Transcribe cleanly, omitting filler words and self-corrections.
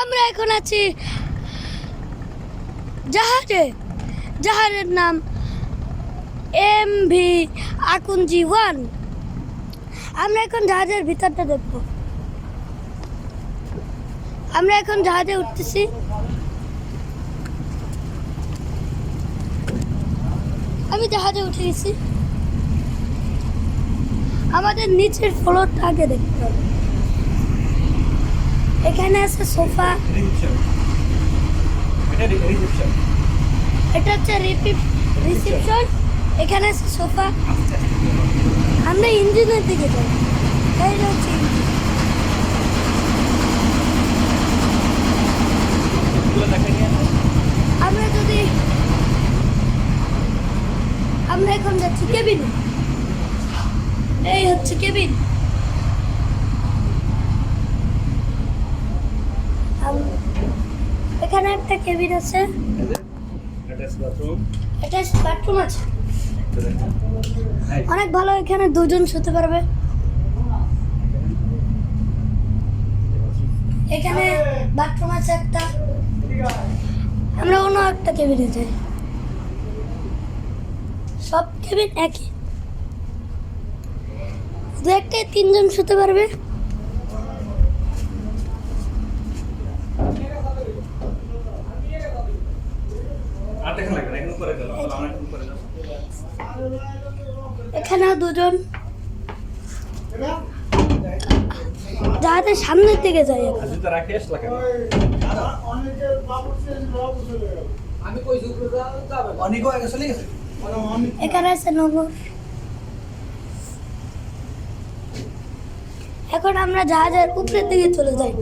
আমরা এখন আছি জাহাজে। জাহাজের নাম MV Akunji 1। আমরা এখন জাহাজের ভিতরটা দেখব। আমরা এখন জাহাজে উঠতেছি। আমি জাহাজে উঠে গেছি। আমাদের নিচের ফ্লোরটা আগে দেখতে হবে। এখানে আছে সোফা। এটা হচ্ছে রিসেপশন। এখানে আছে সোফা। আমরা ইঞ্জিনের দিকে যাই। এই হচ্ছে আমরা এখন যাচ্ছি কেবিন। এই হচ্ছে কেবিন। এখানে একটা কেবিন আছে। অ্যাটাচ বাথরুম আছে। অনেক ভালো, এখানে দুজন শুতে পারবে। এখানে বাথরুম আছে একটা। আমরা অন্য একটা কেবিনে যাই। সব কেবিন একই, দু একটাই তিনজন শুতে পারবে। এখানেও দুজন। জাহাজের সামনের দিকে যাই। এখানে আছে নগর। এখন আমরা জাহাজের উপরের দিকে চলে যাই।